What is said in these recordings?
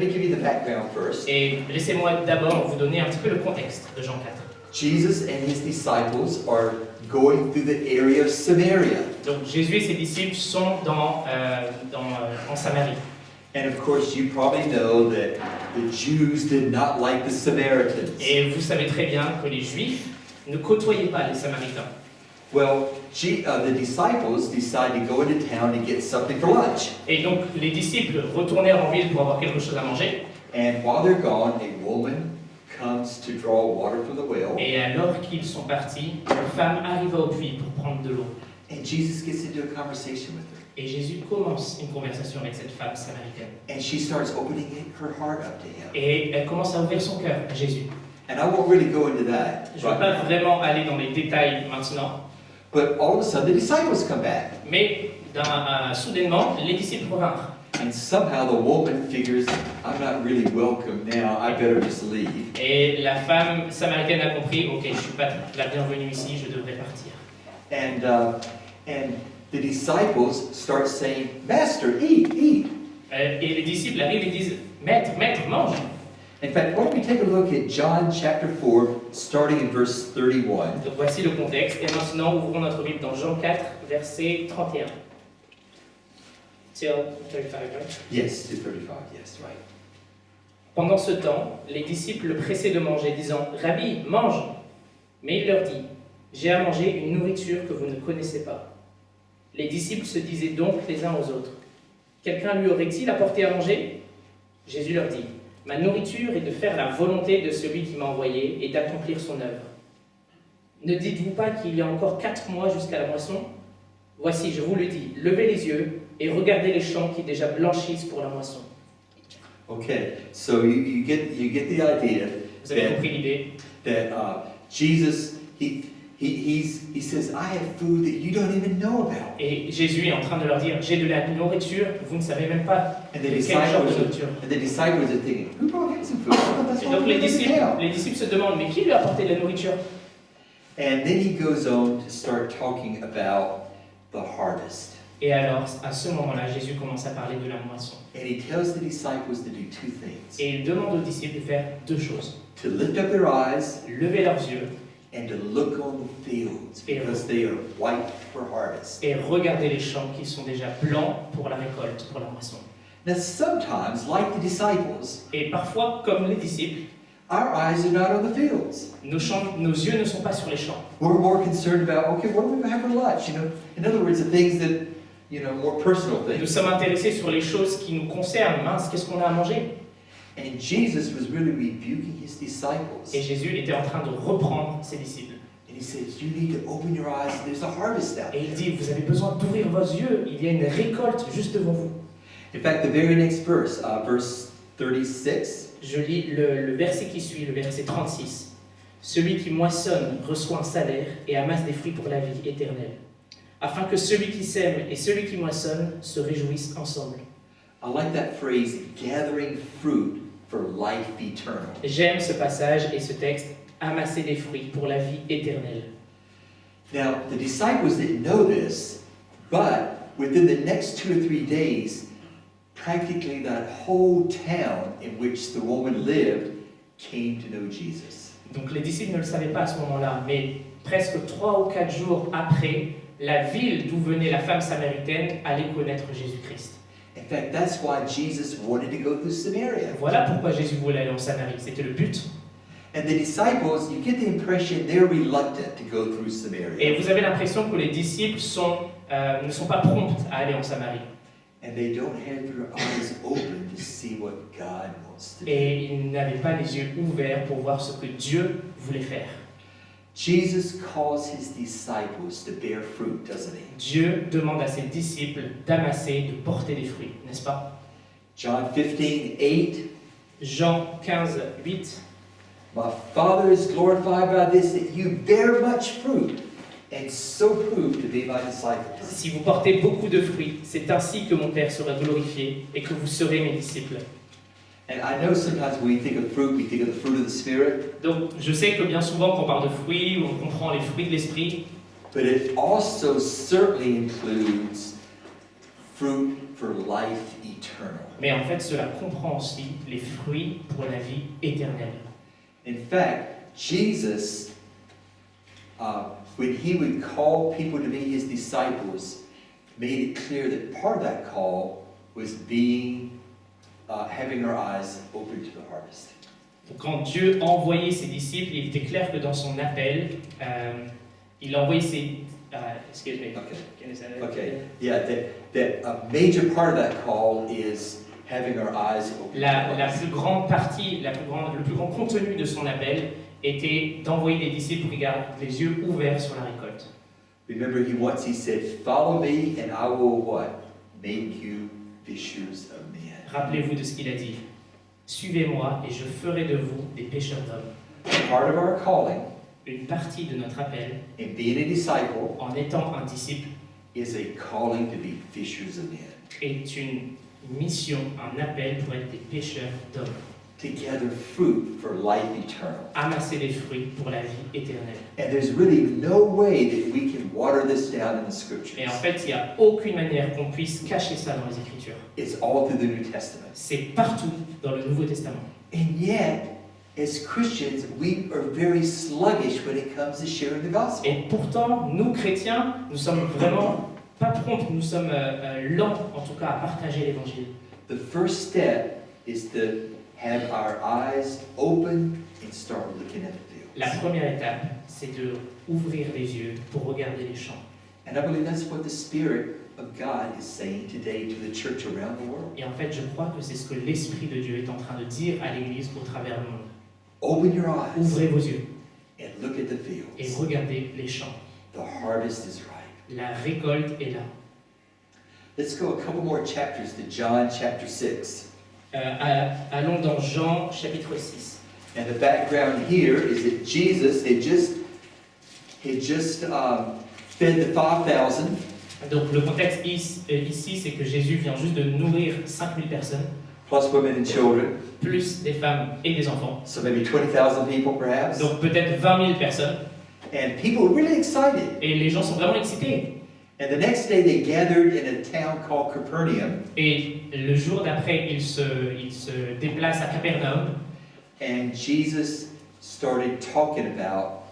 me give you the background first. Et laissez-moi d'abord vous donner un petit peu le contexte de Jean 4. Jesus and his disciples are going through the area of Samaria. Donc Jésus et ses disciples sont en Samarie. And of course, you probably know that the Jews did not like the Samaritans. Et vous savez très bien que les Juifs ne côtoyaient pas les Samaritains. Well, the disciples decide to go into town to get something for lunch. Et donc les disciples retournèrent en ville pour avoir quelque chose à manger. And while they're gone, a woman comes to draw water from the well. Et alors qu'ils sont partis, une femme arriva au puits pour prendre de l'eau. And Jesus gets into a conversation with her. Et Jésus commence une conversation avec cette femme samaritaine. And she starts opening her heart up to him. Et elle commence à ouvrir son cœur à Jésus. And I won't really go into that. Je ne vais pas vraiment aller dans les détails maintenant. But all of a sudden, the disciples come back. Mais soudainement, les disciples revinrent. And somehow the woman figures, I'm not really welcome now, I better just leave. Et la femme samaritaine a compris, ok, je ne suis pas la bienvenue ici, je devrais partir. And the disciples start saying, Master, eat, eat. Et les disciples arrivent et disent, Maître, maître, mange. In fact, why don't we take a look at John chapter 4, starting in verse 31. Donc voici le contexte. Et maintenant, ouvrons notre Bible dans Jean 4, verset 31. Till 35, right? Yes, to 35, yes, right. Pendant ce temps, les disciples le pressaient de manger, disant, Rabbi, mange. Mais il leur dit, j'ai à manger une nourriture que vous ne connaissez pas. Les disciples se disaient donc les uns aux autres, quelqu'un lui aurait-il apporté à manger? Jésus leur dit, ma nourriture est de faire la volonté de celui qui m'a envoyé et d'accomplir son œuvre. Ne dites-vous pas qu'il y a encore 4 mois jusqu'à la moisson? Voici, je vous le dis, levez les yeux et regardez les champs qui déjà blanchissent pour la moisson. Okay, so you get the idea Vous avez compris l'idée? that Jesus, he says, I have food that you don't even know about. Et Jésus est en train de leur dire, j'ai de la nourriture, vous ne savez même pas And quel genre de nourriture. the disciples are thinking, who brought him some food? Oh, that's Et why donc we're in the town. les disciples se demandent, mais qui lui a apporté de la nourriture? And then he goes on to start talking about the harvest. Et alors, à ce moment-là, Jésus commence à parler de la moisson. And he tells the disciples to do 2 things. Et il demande aux disciples de faire 2 choses. To lift up their eyes Lever leurs yeux and to look on the fields because they are white for harvest. et regarder les champs qui sont déjà blancs pour la récolte, pour la moisson. Now sometimes, like the disciples, Et parfois, comme les disciples, our eyes are not on the fields. nos yeux ne sont pas sur les champs. We're more concerned about, okay, what are we going to have for lunch? You know, in other words, the things that, you know, more personal Nous things. sommes intéressés sur les choses qui nous concernent. Mince, qu'est-ce qu'on a à manger? And Jesus was really rebuking his disciples. Et Jésus était en train de reprendre ses disciples. And he says, you need to open your eyes. There's a harvest out Et there. il dit, vous avez besoin d'ouvrir vos yeux. Il y a une récolte juste devant vous. In fact, the very next verse, verse 36, Je lis le verset qui suit, le verset 36. Celui qui moissonne reçoit un salaire et amasse des fruits pour la vie éternelle, afin que celui qui sème et celui qui moissonne se réjouissent ensemble. I like that phrase, gathering fruit for life eternal. J'aime ce passage et ce texte, amasser des fruits pour la vie éternelle. Now, the disciples didn't know this, but within the next 2 or 3 days, practically that whole town in which the woman lived came to know Jesus. Donc les disciples ne le savaient pas à ce moment-là, mais presque 3 ou 4 jours après, la ville d'où venait la femme samaritaine allait connaître Jésus-Christ. In fact, that's why Jesus wanted to go through Samaria. Voilà pourquoi Jésus voulait aller en Samarie, c'était le but. And the disciples, you get the impression they're reluctant to go through Et Samaria. vous avez l'impression que les disciples ne sont pas prompts à aller en Samarie. And they don't have their eyes open to see what God wants to do. Et ils n'avaient pas les yeux ouverts pour voir ce que Dieu voulait faire. Jesus calls his disciples to bear fruit, doesn't he? Dieu demande à ses disciples d'amasser, de porter des fruits, n'est-ce pas? John 15:8. Jean 15, 8. My Father is glorified by this, that you bear much fruit, and so prove to be my disciples. Si vous portez beaucoup de fruits, c'est ainsi que mon Père sera glorifié et que vous serez mes disciples. And I know sometimes when we think of fruit, we think of the fruit of the Spirit, Donc, je sais que bien souvent, quand on parle de fruits, on comprend les fruits de l'esprit, but it also certainly includes fruit for life eternal. eternal. Mais en fait, cela comprend aussi les fruits pour la vie éternelle. In fact, Jesus, when he would call people to be his disciples, made it clear that part of that call was having our eyes open to the harvest. Quand Dieu a envoyé ses disciples, il était clair que dans son appel, il a envoyé ses... excuse me. Okay. Yeah, that a major part of that call is having our eyes open. La plus grande partie, le plus grand contenu de son appel était d'envoyer les disciples les yeux ouverts sur la récolte. Remember, he said, "Follow me, and I will what? Make you fishers of men." Rappelez-vous de ce qu'il a dit. Suivez-moi et je ferai de vous des pêcheurs d'hommes. Part of our calling Une partie de notre appel, in being a disciple en étant un disciple, is a calling to be fishers of men. est une mission, un appel pour être des pêcheurs d'hommes. To gather fruit for life eternal. Amasser des fruits pour la vie éternelle. And there's really no way that we can water this down in the scriptures. Et en fait, il n'y a aucune manière qu'on puisse cacher ça dans les Écritures. It's all through the New Testament. C'est partout dans le Nouveau Testament. And yet, as Christians, we are very sluggish when it comes to sharing the gospel. Et pourtant, nous, chrétiens, nous sommes vraiment pas prompts, nous sommes lents, en tout cas, à partager l'Évangile. The first step is to have our eyes open and start looking at the La fields. première étape, c'est de ouvrir les yeux pour regarder les champs. And I believe that's what the Spirit of God is saying today to the church around the world. Et en fait, je crois que c'est ce que l'Esprit de Dieu est en train de dire à l'Église au travers du monde. Open your eyes Ouvrez vos yeux and look at the et fields. regardez les champs. The harvest is ripe. La récolte est là. Let's go a couple more chapters to John chapter 6. Allons dans Jean chapitre 6. And the background here is that Jesus had just fed the 5,000, Donc le contexte ici, c'est que Jésus vient juste de nourrir 5000 personnes, plus women and children, plus des femmes et des enfants. so maybe 20,000 people perhaps. Donc peut-être 20 000 personnes. And people were really excited. Et les gens sont vraiment excités. And the next day they gathered in a town called Capernaum, Et le jour d'après, ils se déplacent à Capernaum. and Jesus started talking about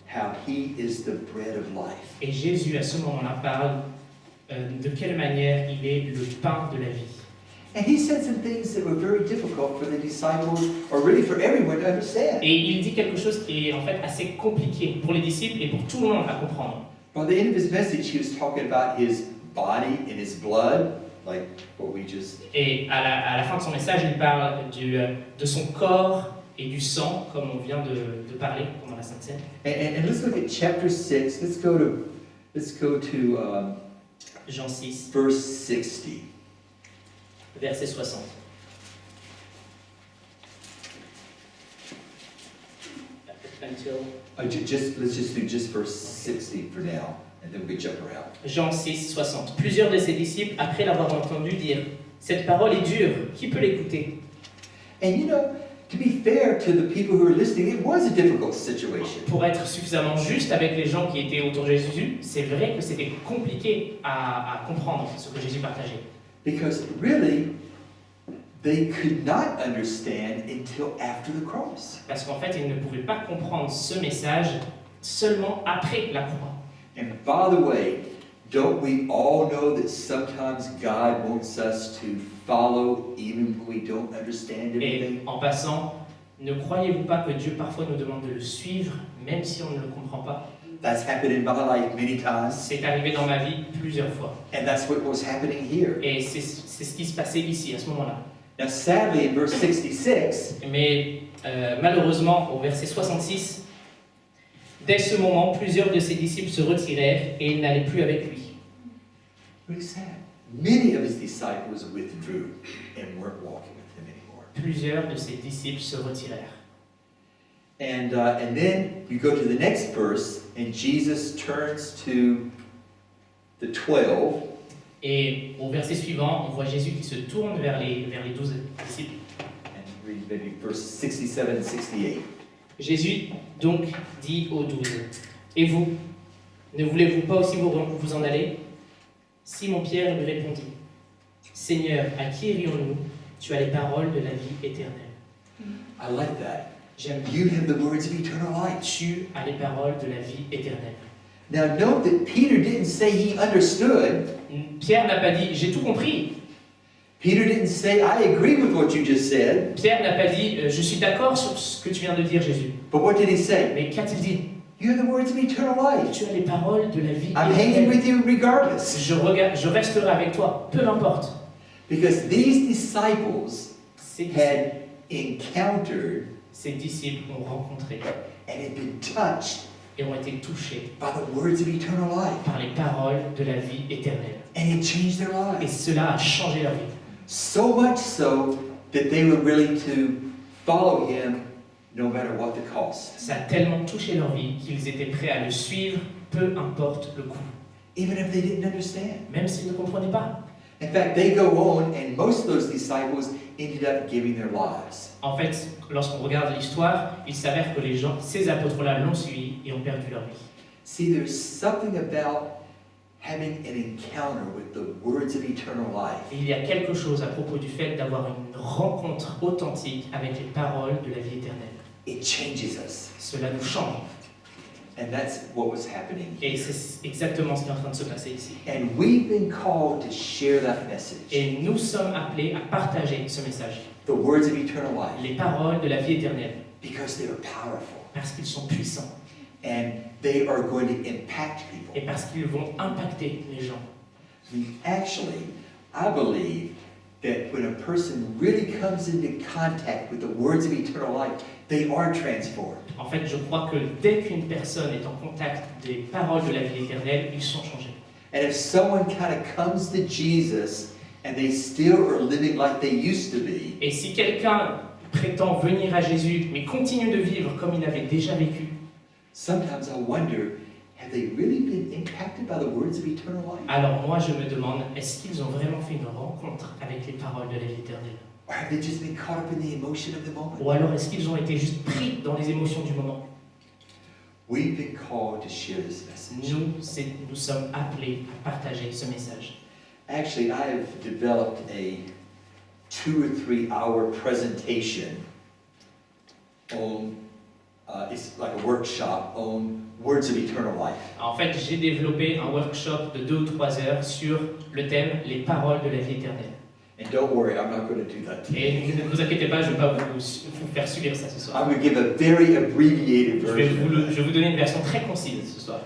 how he is the bread of life. Et Jésus, à ce moment-là, parle de quelle manière il est le pain de la vie. And he said some things that were very difficult for the disciples, or really for everyone to understand. Et il dit quelque chose qui est en fait assez compliqué pour les disciples et pour tout le monde à comprendre. By the end of his message, he was talking about his body and his blood, like what we just... Et à la fin de son message, il parle de son corps et du sang, comme on vient de parler pendant la Sainte Seine. And let's look at chapter 6. Let's go to Jean 6, verse 60. verset 60. Until Let's just do just verse 60 for now, and then we can jump around. Jean 6, 60. Plusieurs de ses disciples, après l'avoir entendu dire « Cette parole est dure, qui peut l'écouter ?» And you know, to be fair to the people who were listening, it was a difficult situation. Pour être suffisamment juste avec les gens qui étaient autour de Jésus, c'est vrai que c'était compliqué à comprendre ce que Jésus partageait. Because really, they could not understand until after the cross. Parce qu'en fait, ils ne pouvaient pas comprendre ce message seulement après la croix. And by the way, don't we all know that sometimes God wants us to follow even when we don't understand Et everything? en passant, ne croyez-vous pas que Dieu parfois nous demande de le suivre, même si on ne le comprend pas? That's happened in my life many times, C'est arrivé dans ma vie plusieurs fois. and that's what was happening here. Et c'est ce qui se passait ici, à ce moment-là. Now, sadly, in verse 66, Mais malheureusement, au verset 66, dès ce moment, plusieurs de ses disciples se retirèrent et ils n'allaient plus avec lui. really sad. Many of his disciples withdrew and weren't walking with him anymore. Plusieurs de ses disciples se retirèrent. And then you go to the next verse, and Jesus turns to the 12, Et au verset suivant, on voit Jésus qui se tourne vers les 12 disciples. and read maybe verse 67 and 68. Jésus donc dit aux 12, « Et vous, ne voulez-vous pas aussi vous en aller ?» Simon-Pierre lui répondit, Seigneur, à qui irions-nous? Tu as les paroles de la vie éternelle. I like that. J'aime bien. You have the words of eternal life. Tu as les paroles de la vie éternelle. Now note that Peter didn't say he understood. Pierre n'a pas dit j'ai tout compris. Peter didn't say, I agree with what you just said. Pierre n'a pas dit je suis d'accord sur ce que tu viens de dire, Jésus. But what did he say? Mais qu'a-t-il dit? You have the words of eternal life. Tu as les paroles de la vie I'm hanging éternelle. with you regardless. Je resterai avec toi, peu importe. Because these disciples Ces had encountered disciples ont rencontré and had been touched et ont été touchés by the words of eternal life. par les paroles de la vie éternelle. And it changed their Et lives. cela a changé leur vie. So much so that they were willing to follow him no matter what the cost. Ça a tellement touché leur vie qu'ils étaient prêts à le suivre, peu importe le coût, Even if they didn't understand. même s'ils ne comprenaient pas. In fact, they go on and most of those disciples ended up giving their lives. En fait, lorsqu'on regarde l'histoire, il s'avère que ces apôtres-là l'ont suivi et ont perdu leur vie. See, there's something about having an encounter with the words of eternal life. Et il y a quelque chose à propos du fait d'avoir une rencontre authentique avec les paroles de la vie éternelle. It changes us. Cela nous change. And that's what was happening Et here. c'est exactement ce qui est en train de se passer ici. And we've been called to share that message. Et nous sommes appelés à partager ce message. The words of eternal life. Les paroles de la vie éternelle. Because they are powerful. Parce qu'ils sont puissants. And they are going to impact people. Et parce qu'ils vont impacter les gens. Actually, I believe that when a person really comes into contact with the words of eternal life, they are transformed. En fait, je crois que dès qu'une personne est en contact des paroles de la vie éternelle, ils sont changés. And if someone kind of comes to Jesus and they still are living like they used to be, Et si quelqu'un prétend venir à Jésus, mais continue de vivre comme il avait déjà vécu, sometimes I wonder, have they really been impacted by the words of eternal life? alors moi je me demande, est-ce qu'ils ont vraiment fait une rencontre avec les paroles de la vie éternelle? Or have they just been caught up in the emotion of the moment? Ou alors est-ce qu'ils ont été juste pris dans les émotions du moment? We've been called to share this message. Nous sommes appelés à partager ce message. Actually, I have developed a 2 or 3 hour presentation on, it's like a workshop on words of eternal life. En fait, j'ai développé un workshop de 2 ou 3 heures sur le thème « Les paroles de la vie éternelle ». And don't worry, I'm not going to do that Et today. ne vous inquiétez pas, je ne vais pas vous faire subir ça ce soir. I'm going to give a very abbreviated Je vais version. of je vais vous donner une version très concise ce soir.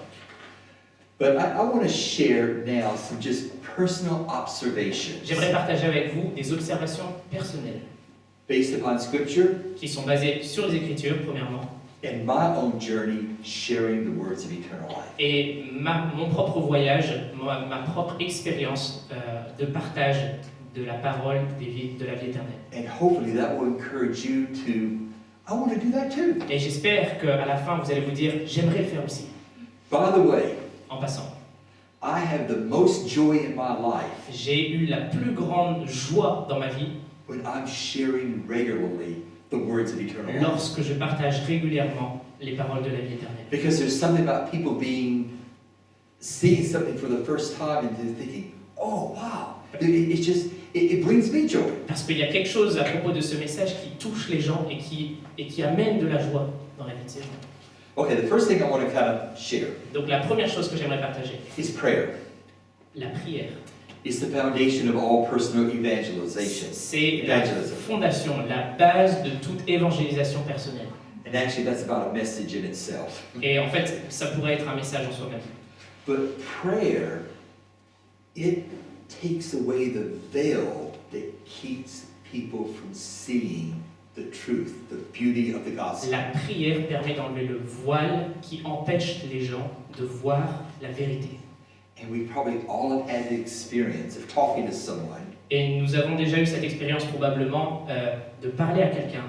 But I want to share now some just personal observations J'aimerais partager avec vous des observations personnelles based upon Scripture qui sont basées sur les Écritures, premièrement, and my own journey sharing the words of eternal life. et mon propre voyage, ma propre expérience de partage de la parole de la vie éternelle. And hopefully that will encourage you to, I want to do that too. Et j'espère qu'à la fin, vous allez vous dire, j'aimerais le faire aussi. By the way, En passant, I have the most joy in my life j'ai eu la plus grande joie dans ma vie when I'm sharing regularly the words of eternal life. lorsque je partage régulièrement les paroles de la vie éternelle. Because there's something about people seeing something for the first time and they're thinking, oh wow, it's just, it brings me joy. Parce qu'il y a quelque chose à propos de ce message qui touche les gens et qui amène de la joie dans la vie de ces gens. Okay, the first thing I want to kind of share Donc la première chose que j'aimerais partager, is prayer. la prière. It's the foundation of all personal evangelization. C'est la fondation, la base de toute évangélisation personnelle. And actually, that's about a message in itself. Et en fait, ça pourrait être un message en soi-même. But prayer, it takes away the veil that keeps people from seeing the truth, the beauty of the gospel. La prière permet d'enlever le voile qui empêche les gens de voir la vérité. And we probably all have had the experience of talking to someone, Et nous avons déjà eu cette expérience probablement de parler à quelqu'un.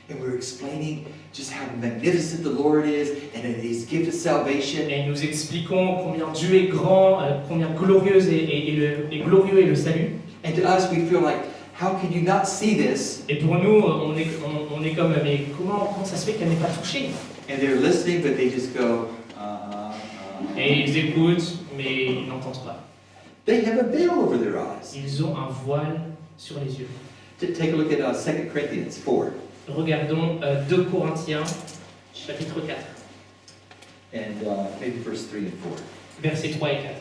and we're explaining just how magnificent the Lord is, and His gift of salvation. Et nous expliquons combien Dieu est grand, combien glorieux est glorieux est le salut. And to us, we feel like, how can you not see this? Et pour nous, on est comme, mais comment ça se fait qu'elle n'est pas touchée? And they're listening, but they just go, Et ils écoutent, mais ils n'entendent pas. They have a veil over their eyes. Ils ont un voile sur les yeux. Take a look at 2 Corinthians 4 Regardons 2 Corinthiens, chapitre 4, and maybe verse 3 and 4. versets 3 et 4.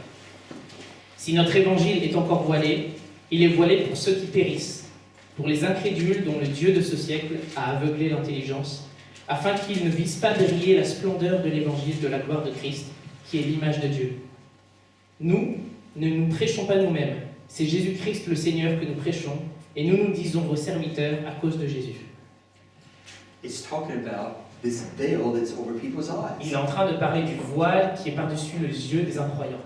Si notre évangile est encore voilé, il est voilé pour ceux qui périssent, pour les incrédules dont le Dieu de ce siècle a aveuglé l'intelligence, afin qu'ils ne visent pas briller la splendeur de l'évangile de la gloire de Christ, qui est l'image de Dieu. Nous ne nous prêchons pas nous-mêmes, c'est Jésus-Christ le Seigneur que nous prêchons, et nous nous disons vos serviteurs à cause de Jésus. It's talking about this veil that's over people's Il eyes. est en train de parler du voile qui est par-dessus les yeux des incroyants.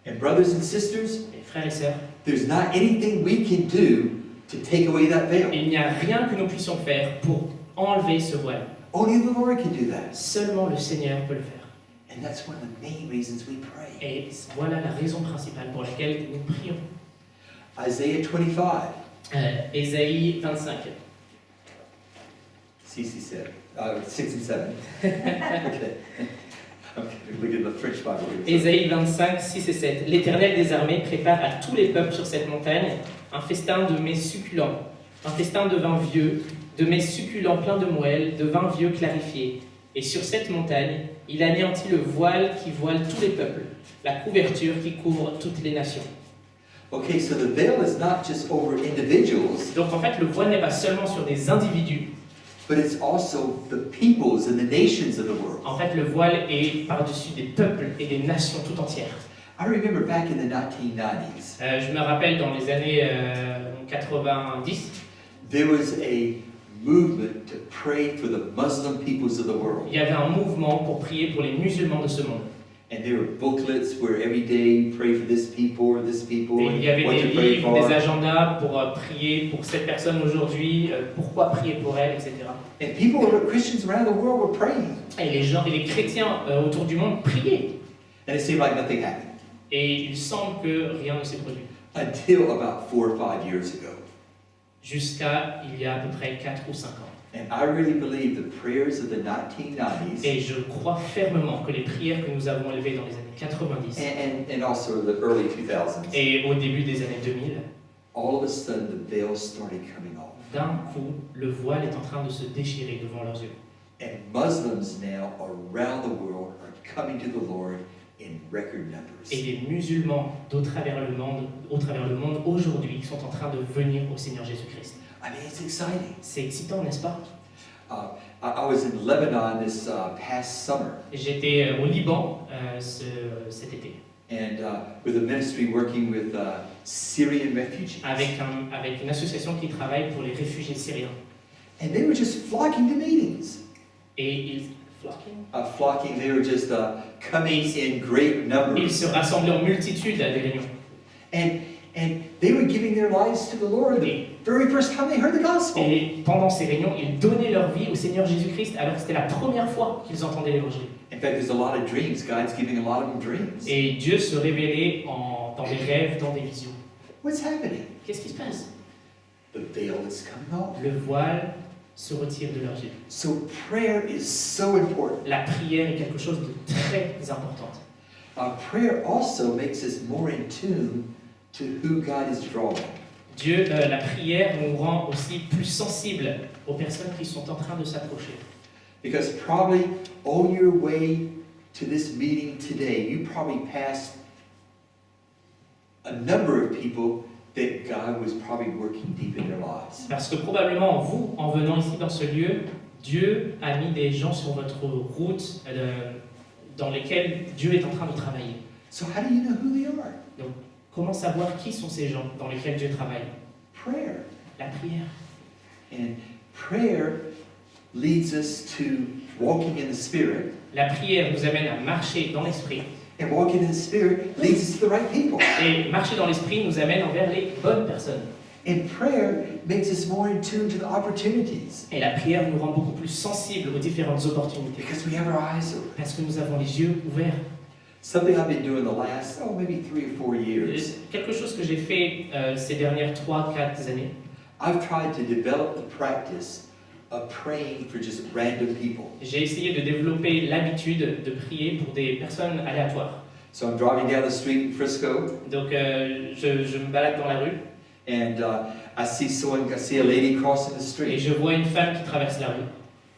And brothers and sisters, Et frères et sœurs, there's not anything we can do to take away that veil. il n'y a rien que nous puissions faire pour enlever ce voile. Only the Lord can do that. Seulement le Seigneur peut le faire. And that's one of the main reasons we pray. Et voilà la raison principale pour laquelle nous prions. Isaiah 25. Ésaïe 25. CC said, 6 and 7. Okay. Okay, look at the French Bible. Ésaïe 25, 6 et 7. L'Éternel des armées prépare à tous les peuples sur cette montagne un festin de mets succulents, un festin de vin vieux, de mets succulents pleins de moelle, de vin vieux clarifié. Et sur cette montagne, il anéantit le voile qui voile tous les peuples, la couverture qui couvre toutes les nations. Okay, so the veil is not just over individuals, Donc en fait, le voile n'est pas seulement sur des individus, but it's also the peoples and the nations of the world. en fait le voile est par-dessus des peuples et des nations tout entières. I remember back in the 1990s, Je me rappelle dans les années 90, there was a movement to pray for the Muslim peoples of the world. il y avait un mouvement pour prier pour les musulmans de ce monde. And there were booklets where every day you pray for this people or this people Et il y avait and what des to pray livres, for. des agendas pour prier pour cette personne aujourd'hui, pourquoi prier pour elle, etc. And people, Christians around the world were praying. Et les gens et les chrétiens autour du monde priaient. And it seemed like nothing happened Et il semble que rien ne s'est produit. until about 4 or 5 years ago. Jusqu'à il y a à peu près 4 ou 5 ans. And I really believe the prayers of the 1990s Et je crois fermement que les prières que nous avons élevées dans les années 90 and also the early 2000s, et au début des années 2000, all of a sudden the veil started coming off. d'un coup, le voile est en train de se déchirer devant leurs yeux. And Muslims now around the world are coming to the Lord in record numbers. Et les musulmans au travers le monde aujourd'hui sont en train de venir au Seigneur Jésus-Christ. I mean, it's exciting. C'est excitant, n'est-ce pas? I was in Lebanon this past summer, J'étais au Liban cet été and with a ministry working with Syrian refugees. avec une association qui travaille pour les réfugiés syriens. And they were just flocking to meetings. Et They were just coming in great numbers. ils se rassemblaient en multitude à des réunions. And they were giving their lives to the Lord the very first time they heard the gospel. Et pendant ces réunions, ils donnaient leur vie au Seigneur Jésus-Christ alors que c'était la première fois qu'ils entendaient l'évangile. In fact, there's a lot of dreams. God's giving a lot of them dreams. Et Dieu se révélait dans des rêves, dans des visions. What's happening? Qu'est-ce qui se passe? The veil is coming off. Le voile se retire de leurs yeux. So prayer is so important. La prière est quelque chose de très important. Prayer also makes us more in tune to who God is drawing. La prière nous rend aussi plus sensibles aux personnes qui sont en train de s'approcher. Because probably on your way to this meeting today, you probably passed a number of people that God was probably working deep in their lives. Parce que probablement, vous, en venant ici dans ce lieu, Dieu a mis des gens sur votre route dans lesquels Dieu est en train de travailler. So how do you know who they are? Donc, comment savoir qui sont ces gens dans lesquels Dieu travaille? Prayer. La prière. And prayer leads us to walking in the Spirit. La prière nous amène à marcher dans l'esprit. And walking in the Spirit leads us to the right people. Et marcher dans l'esprit nous amène envers les bonnes personnes. And prayer makes us more in tune to the opportunities. Et la prière nous rend beaucoup plus sensibles aux différentes opportunités. Because we have our eyes open. Parce que nous avons les yeux ouverts. Something I've been doing the last, maybe 3 or 4 years. Quelque chose que j'ai fait ces dernières 3-4 années. I've tried to develop the practice of praying for just random people. J'ai essayé de développer l'habitude de prier pour des personnes aléatoires. So I'm driving down the street in Frisco, Donc je me balade dans la rue and I see a lady crossing the et street, je vois une femme qui traverse la rue.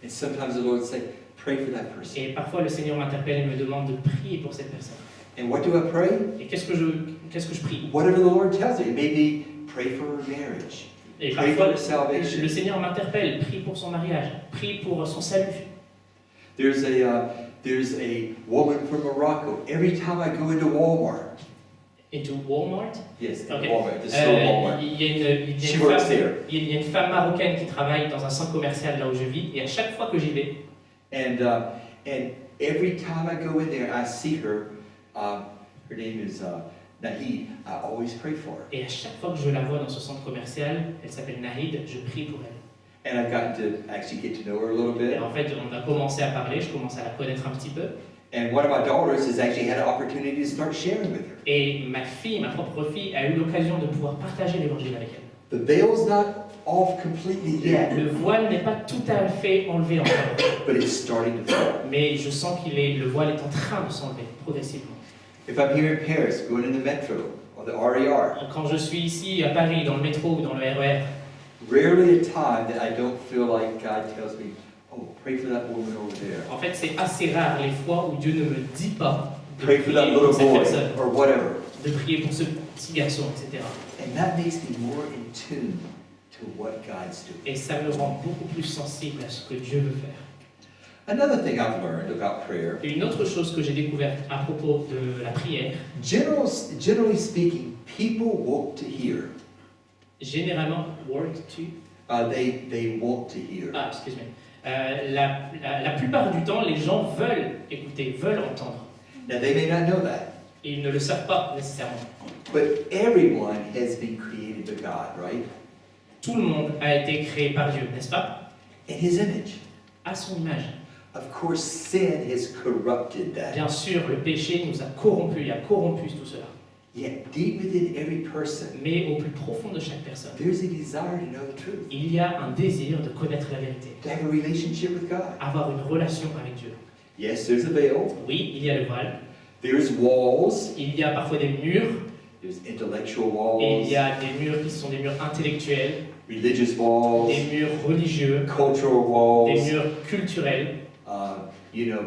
and sometimes the Lord will say, pray for that person. Et parfois le Seigneur m'interpelle et me demande de prier pour cette personne. And what do I pray? Et qu'est-ce que je prie? Whatever the Lord tells you. It may be pray for her marriage, Et pray for parfois her salvation. le Seigneur m'interpelle, prie pour son mariage, prie pour son salut. There's a woman from Morocco. Every time I go into Walmart, Into Walmart. yes, Okay. Walmart, the store Walmart. Il y a She une works femme, there. il y a une femme marocaine qui travaille dans un centre commercial là où je vis, et à chaque fois que j'y vais, And every time I go in there, I see her. Her name is Nahid. I always pray for her. et à chaque fois que je la vois dans ce centre commercial, elle s'appelle Nahid, je prie pour elle. And I've gotten to actually get to know her a little Et bit. en fait, on a commencé à parler, je commence à la connaître un petit peu, And one of my daughters has actually had an opportunity to start sharing with her. et ma propre fille, a eu l'occasion de pouvoir partager l'évangile avec elle. The veil's not off completely yet, Le voile n'est pas tout à fait enlevé encore, but it's starting to fall. mais je sens le voile est en train de s'enlever progressivement. If I'm here in Paris, going in the metro or the RER, Quand je suis ici à Paris, dans le métro ou dans le RER, rarely a time that I don't feel like God tells me, oh, pray for that woman over there. en fait, c'est assez rare les fois où Dieu ne me dit pas de Pray for that prier pour little cette boy personne, or whatever. de prier pour ce petit garçon, etc. And that makes me more in tune to what God's doing. Et ça me rend beaucoup plus sensible à ce que Dieu veut faire. Another thing I've learned about prayer, Et une autre chose que j'ai découverte à propos de la prière, generally speaking, people want to hear. généralement, word to, They want to hear. excuse-moi. La plupart du temps, les gens veulent écouter, veulent entendre. Now, they may not know that, Et ils ne le savent pas nécessairement. but everyone has been created by God, right? Tout le monde a été créé par Dieu, n'est-ce pas? In His image. À son image. Of course, sin has corrupted that. Bien sûr, le péché nous a corrompus, il a corrompu tout cela. Yet, deep within every person, Mais au plus profond de chaque personne, there's a desire to know the truth, il y a un désir de connaître la vérité, to have a relationship with God. avoir une relation avec Dieu. Yes, there's a veil. Oui, il y a le voile, There's walls. il y a parfois des murs, There's intellectual et il walls, y a des murs qui sont des murs intellectuels, religious walls, des murs religieux, cultural des walls, murs culturels,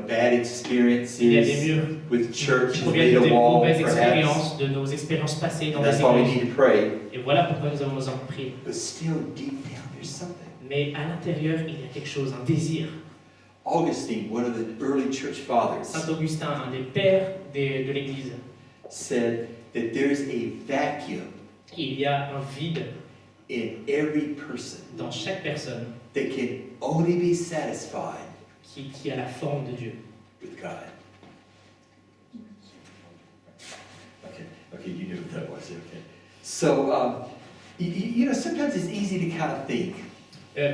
bad experiences il y a des murs with qui church has proviennent made des a wall, mauvaises perhaps. expériences, de nos expériences passées dans And les that's why we églises. need to pray. Et voilà pourquoi nous avons besoin de prier. But still, deep down, there's something. Mais à l'intérieur, il y a quelque chose, un désir. Augustine, one of the early church fathers, Saint Augustin, un des pères de l'Église, said that there's a vacuum il y a un vide in every person dans chaque personne that can only be satisfied qui a la forme de Dieu. with God. Okay, you knew what that was. Okay. So, you know, sometimes it's easy to kind of think.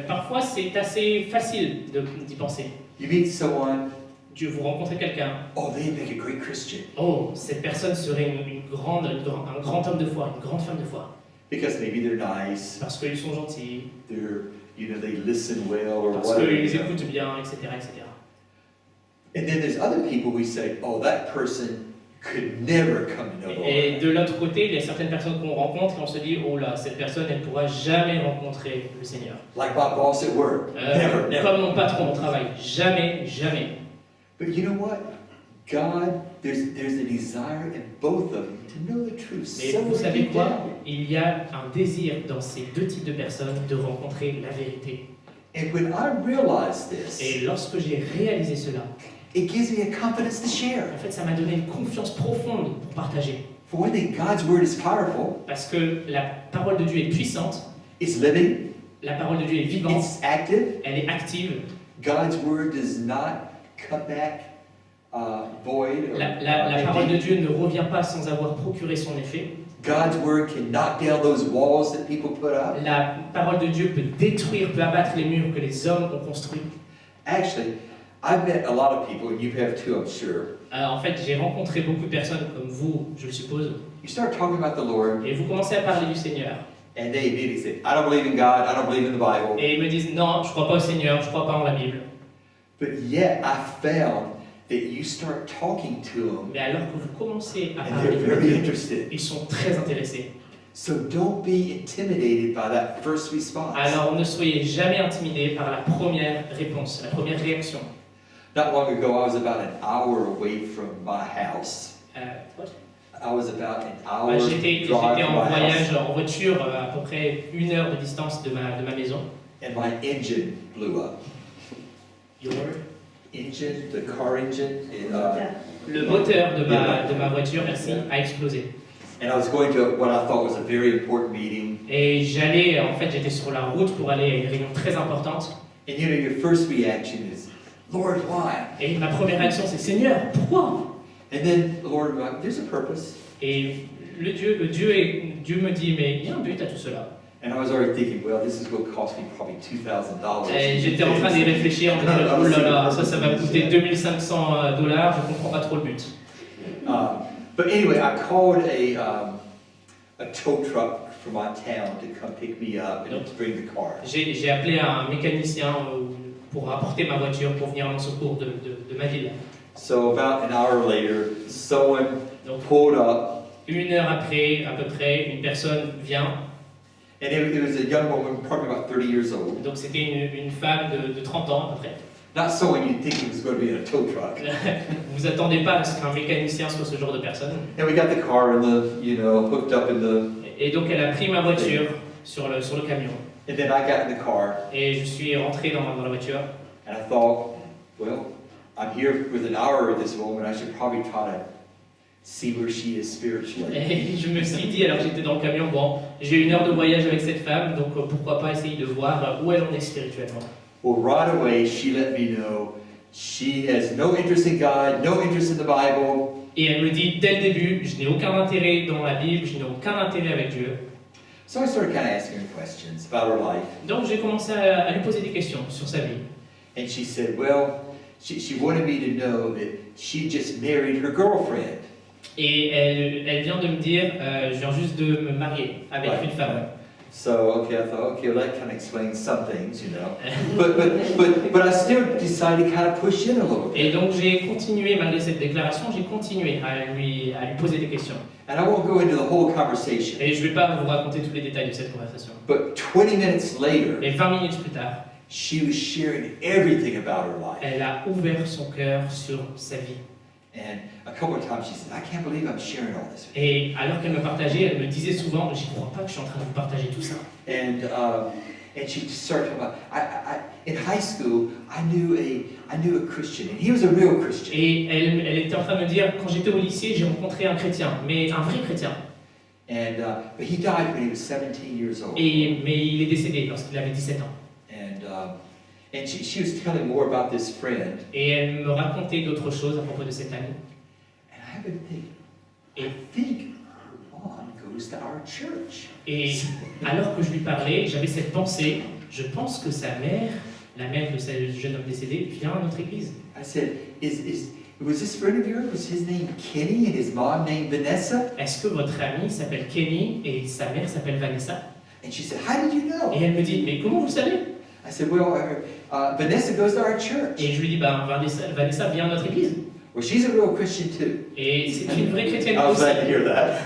Parfois, c'est assez facile d'y penser. You meet someone, Vous rencontrez quelqu'un, oh, they'd make a great Christian oh, cette personne serait un grand homme de foi, une grande femme de foi, because maybe they're nice, parce qu'ils sont gentils, they listen well or parce whatever. qu'ils écoutent bien, etc., etc. And then there's other people we say, oh, that person could never come to know the Et Lord. de l'autre côté, il y a certaines personnes qu'on rencontre et on se dit, oh là, cette personne, elle ne pourra jamais rencontrer le Seigneur. Like my boss at work, never, never. Comme mon patron au travail, jamais, jamais. But you know what? God, there's a desire in both of them to know the truth. Mais vous savez quoi? Il y a un désir dans ces deux types de personnes de rencontrer la vérité. And when I realized this, Et lorsque j'ai réalisé cela, it gives me a confidence to share. en fait, ça m'a donné une confiance profonde pour partager. For one thing, God's word is powerful, Parce que la parole de Dieu est puissante, it's living, la parole de Dieu est vivante, it's active. elle est active. God's word does not come back void. Or, La parole de empty. Dieu ne revient pas sans avoir procuré son effet. God's word can knock down those walls that people put up. La parole de Dieu peut détruire, peut abattre les murs que les hommes ont construits. Actually, I've met a lot of people, and you have too, I'm sure. En fait, j'ai rencontré beaucoup de personnes comme vous, je le suppose, You start talking about the Lord, et vous commencez à parler du Seigneur. and they immediately say, I don't believe in God, I don't believe in the Bible. Et ils me disent, non, je ne crois pas au Seigneur, je ne crois pas en la Bible. But yet, I found that you start talking to them Mais alors que vous commencez à and parler, they're very interested. ils sont très intéressés. So don't be intimidated by that first response. Alors ne soyez jamais intimidés par la première réponse, la première réaction. Not long ago, I was about an hour away from my house. What? I was about an hour J'étais drive en from my voyage house, en voiture à peu près 1 heure de distance de ma maison. and my engine blew up. Your Engine, the car engine, Le moteur de ma voiture, merci, a explosé. and I was going to what I thought was a very important meeting. Et j'étais sur la route pour aller à une réunion très importante. And you know, your first reaction is, Lord, why? Et ma première réaction, c'est Seigneur, pourquoi? And then the Lord, there's a purpose. Et Dieu me dit, mais il y a un but à tout cela. And I was already thinking, well, this is going to cost me probably $2,000. Et j'étais en train d'y réfléchir, en me disant, oh là là, ça va me coûter $2,500, je comprends pas trop le but. But anyway, I called a tow truck from my town to come pick me up and to bring the car. J'ai appelé un mécanicien pour apporter ma voiture, pour venir en secours de ma ville. So about an hour later, someone Donc, pulled up, 1 heure après, à peu près, une personne vient. and it was a young woman, probably about 30 years old. Donc c'était une femme de 30 ans à peu près. Not someone you'd think was going to be in a tow truck. Vous attendez pas à ce qu'un mécanicien soit ce genre de personne. And we got the car in hooked up in the, Et donc elle a pris ma voiture sur le camion. and then I got in the car, Et je suis rentré dans la voiture. and I thought, well, I'm here with an hour with this woman, I should probably try to see where she is spiritually. Et je me suis dit, alors que j'étais dans le camion, bon, j'ai 1 heure de voyage avec cette femme, donc pourquoi pas essayer de voir où elle en est spirituellement. Well, right away, she let me know she has no interest in God, no interest in the Bible. Et elle me dit, dès le début, je n'ai aucun intérêt dans la Bible, je n'ai aucun intérêt avec Dieu. So I started kind of asking her questions about her life. Donc j'ai commencé à lui poser des questions sur sa vie. And she said, well, she wanted me to know that she just married her girlfriend. Et elle vient de me dire, je viens juste de me marier avec Ouais. une femme. So, okay, I thought, okay, well, that kind of explains some things, But I still decided to kind of push in a little bit. Et donc j'ai continué, malgré cette déclaration, j'ai continué à lui poser des questions. And I won't go into the whole conversation. Et je ne vais pas vous raconter tous les détails de cette conversation. But 20 minutes later, Et 20 minutes plus tard, she was sharing everything about her life. elle a ouvert son cœur sur sa vie. And a couple of times she said, I can't believe I'm sharing all this with you. Et alors qu'elle me partageait, elle me disait souvent, j'y crois pas que je suis en train de vous partager tout ça. And she started talking about, in high school, I knew a Christian, and he was a real Christian. Et elle était en train de me dire, quand j'étais au lycée, j'ai rencontré un chrétien, mais un vrai chrétien. And but he died when he was 17 years old. Mais il est décédé lorsqu'il avait 17 ans. And she was telling more about this friend. Et elle me racontait d'autres choses à propos de cet ami. And I have been thinking, I think her mom goes to our church. Et alors que je lui parlais, j'avais cette pensée, je pense que sa mère, la mère de ce jeune homme décédé, vient à notre église. I said, was this friend of yours? Was his name Kenny and his mom named Vanessa? Est-ce que votre ami s'appelle Kenny et sa mère s'appelle Vanessa? And she said, how did you know? Et elle me dit, mais comment vous le savez? I said, well, Vanessa goes to our church. Et je lui dis, Vanessa vient à notre église. Well, she's a real Christian too. Et c'est une vraie chrétienne I was aussi. glad to hear that.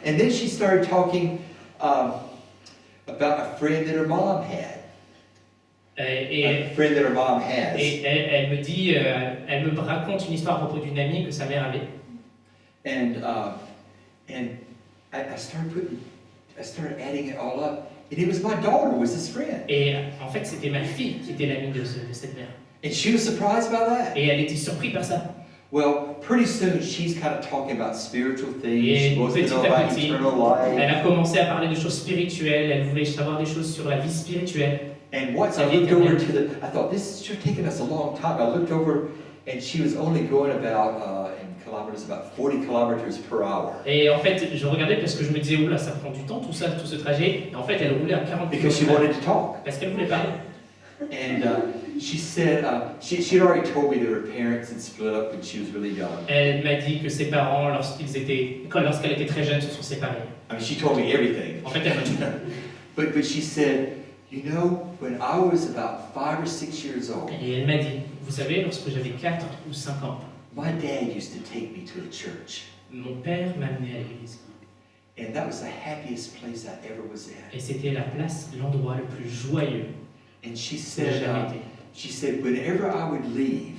And then she started talking about a friend that her mom had. A friend that her mom has. Et elle me dit, elle me raconte une histoire à propos d'une amie que sa mère avait. And I started adding it all up. And it was my daughter was his friend. Et en fait, c'était ma fille qui était l'amie de cette mère. And she was surprised by that. Et elle était surprise par ça. Well, pretty soon she's kind of talking about spiritual things. Et She wants to petit know à about petit, eternal life. elle a commencé à parler de choses spirituelles, elle voulait savoir des choses sur la vie spirituelle. And once I looked over to I thought this should have taken us a long time. I looked over and she was only going about in kilometers, about 40 kilometers per hour. Et en fait, je regardais parce que je me disais, oula, ça prend du temps, tout ce trajet. Et en fait, elle roulait à 40 Because she km/h wanted to talk. parce qu'elle voulait parler. And she said she'd already told me that her parents had split up when she was really young. Elle m'a dit que ses parents, lorsqu'elle était très jeune, se sont séparés. I mean, she told me everything. En fait, elle m'a dit. But she said, You know, when I was about 5 or 6 years old, Et elle m'a dit, vous savez, lorsque j'avais 4 ou 5 ans, my dad used to take me to a church. mon père m'a amené à l'église. And that was the happiest place I ever was at. Et c'était la place, l'endroit le plus joyeux And she que j'ai said, jamais été. whenever I would leave,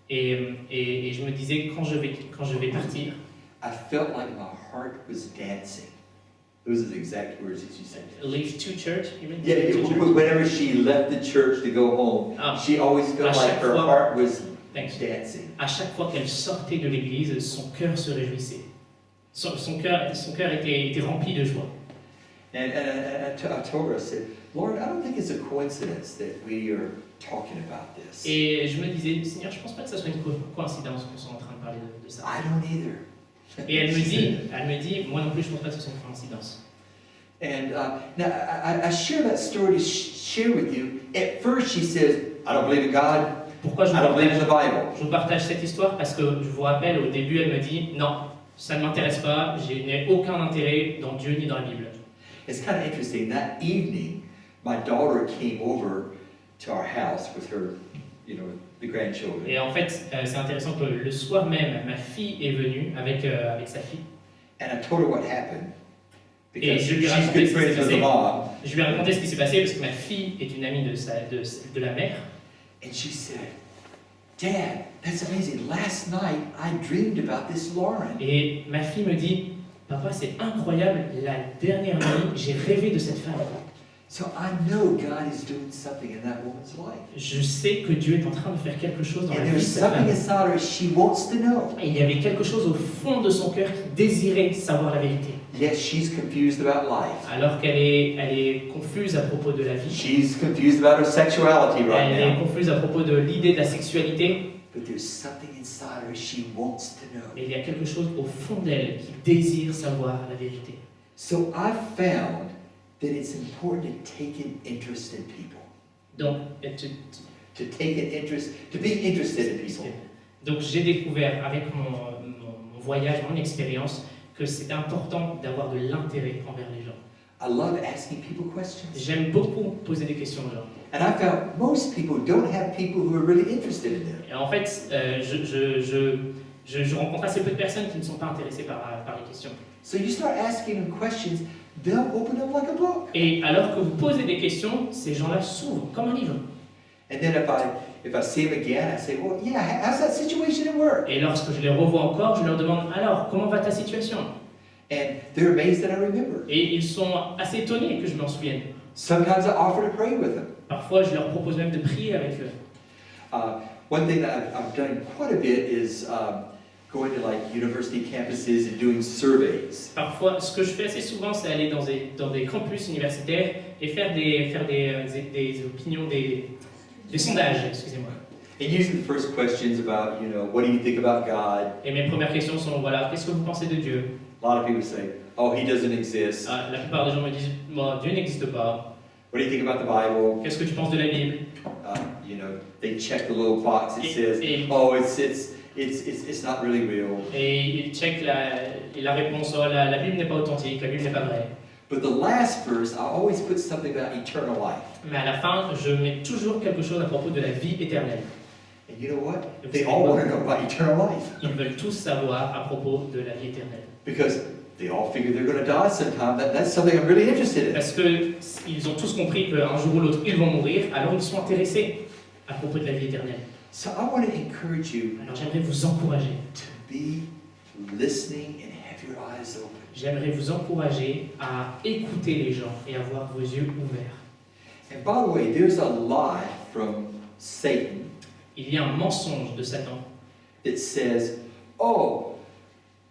Et je me disais, quand je vais partir, I felt like my heart was dancing. Those are the exact words that she said. leave to church, you mean? Yeah, To church? whenever she left the church to go home, Ah, she always felt À like chaque her fois. heart was thanks. dancing. À chaque fois qu'elle sortait de l'église, son cœur se réjouissait. Son cœur était rempli de joie. And I told her, I said, Lord, I don't think it's a coincidence that we are talking about this. Et je me disais, Seigneur, je pense pas que ça soit une coïncidence qu'on soit en train de parler de ça. I don't either. Et elle She me dit, moi non plus, je pense pas que ce soit une coïncidence. And now I share that story to share with you. At first she says, I don't believe in God. Pourquoi I don't believe in the Bible. je vous partage cette histoire? Parce que je vous rappelle, au début, elle me dit, non, ça ne m'intéresse pas, je n'ai aucun intérêt dans Dieu ni dans la Bible. It's kind of interesting. That evening, my daughter came over to our house with her, the grandchildren. Et en fait, c'est intéressant que le soir même, ma fille est venue avec sa fille. And I told her what happened. Because je lui ai she's raconté good ce qui s'est friends with passé. the mom. Je lui ai raconté ce qui s'est passé parce que ma fille est une amie de la mère. And she said, Dad, that's amazing. Last night I dreamed about this Lauren. Et ma fille me dit, papa, c'est incroyable, la dernière nuit, j'ai rêvé de cette femme. So I know God is doing something in that woman's life. Je sais que Dieu est en train de faire quelque chose dans la And vie de there's cette something femme. inside her she wants to know. Et il y avait quelque chose au fond de son cœur qui désirait savoir la vérité. Yes, she's confused about life. Alors qu'elle est confuse à propos de la vie, She's confused about her sexuality right elle est now. confuse à propos de l'idée de la sexualité, But there's something inside her she wants to know. mais il y a quelque chose au fond d'elle qui désire savoir la vérité. So I found that it's important to take an interest in people. Donc, To take an interest, to be interested in people. donc j'ai découvert avec mon voyage, mon expérience, que c'est important d'avoir de l'intérêt envers les gens. I love asking people questions. J'aime beaucoup poser des questions aux gens. And I found most people don't have people who are really interested in them. Et en fait, je rencontre assez peu de personnes qui ne sont pas intéressées par les questions. So you start asking them questions, they'll open up like a book. Et alors que vous posez des questions, ces gens-là s'ouvrent comme un livre. And then if I see them again, I say, well, yeah, how's that situation at work? Et lorsque je les revois encore, je leur demande, alors, comment va ta situation? And they're amazed that I remember. Et ils sont assez étonnés que je m'en souvienne. Sometimes I offer to pray with them. Parfois, je leur propose même de prier avec eux. One thing that I've done quite a bit is going to like university campuses and doing surveys. Parfois, ce que je fais assez souvent, c'est aller dans des campus universitaires et faire des opinions, des sondages, excusez-moi. And usually the first questions about, what do you think about God? Et mes premières questions sont, voilà, qu'est-ce que vous pensez de Dieu? A lot of people say, oh, he doesn't exist. La plupart des gens me disent, bon, Dieu n'existe pas. What do you think about the Bible? Qu'est-ce que tu penses de la Bible? They check the little box that says, oh, it's not really real. Et ils checkent la réponse, oh, la Bible n'est pas authentique, la Bible n'est pas vraie. But the last verse, I always put something about eternal life. Mais à la fin, je mets toujours quelque chose à propos de la vie éternelle. And you know what? They all want to know about eternal life. Ils veulent tous savoir à propos de la vie éternelle. Because they all figure they're going to die sometime. That's something I'm really interested in. Parce qu'ils ont tous compris qu'un jour ou l'autre, ils vont mourir, alors ils sont intéressés à propos de la vie éternelle. So I want to encourage you Alors j'aimerais vous encourager. to be listening and have your eyes open. J'aimerais vous encourager à écouter les gens et avoir vos yeux ouverts. And by the way, there's a lie from Satan Il y a un mensonge de Satan that says, oh,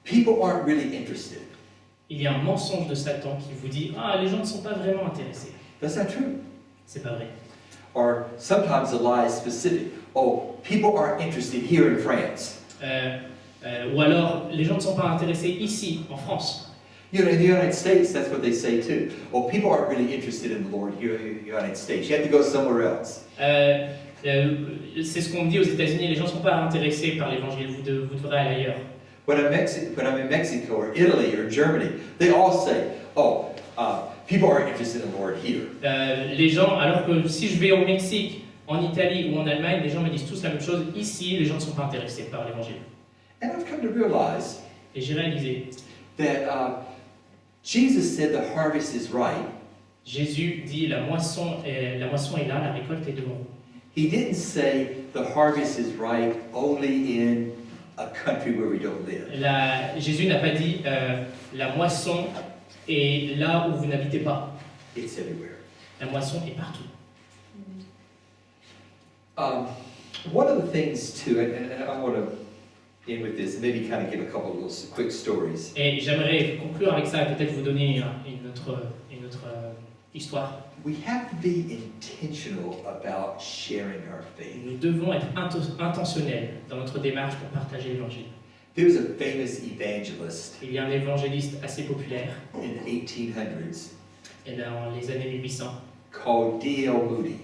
people aren't really interested. Il y a un mensonge de Satan qui vous dit « Ah, les gens ne sont pas vraiment intéressés. That's not true. » C'est pas vrai. Or sometimes the lie is specific. Oh, people aren't interested here in France. Ou alors, les gens ne sont pas intéressés ici, en France. In the United States, that's what they say too. Oh, people aren't really interested in the Lord here in the United States. You have to go somewhere else. C'est ce qu'on me dit aux États-Unis, les gens ne sont pas intéressés par l'évangile, vous devrez aller ailleurs. When I'm in Mexico or Italy or Germany, they all say, oh, people aren't interested in the Lord here. Les gens, alors que si je vais au Mexique, en Italie ou en Allemagne, les gens me disent tous la même chose. Ici, les gens ne sont pas intéressés par l'évangile. And I've come to realize Et j'ai réalisé, that Jesus said the harvest is ripe. Jésus dit la moisson est là, la récolte est devant vous. He didn't say the harvest is ripe only in a country where we don't live. Jésus n'a pas dit la moisson est là où vous n'habitez pas. It's everywhere. La moisson est partout. One of the things too, and I want to end with this, and maybe kind of give a couple of little quick stories. Et j'aimerais conclure avec ça et peut-être vous donner une autre histoire. We have to be intentional about sharing our faith. Nous devons être intentionnels dans notre démarche pour partager l'évangile. There was a famous evangelist Il y a un évangéliste assez populaire in the 1800s dans les années 1800, called D.L. Moody.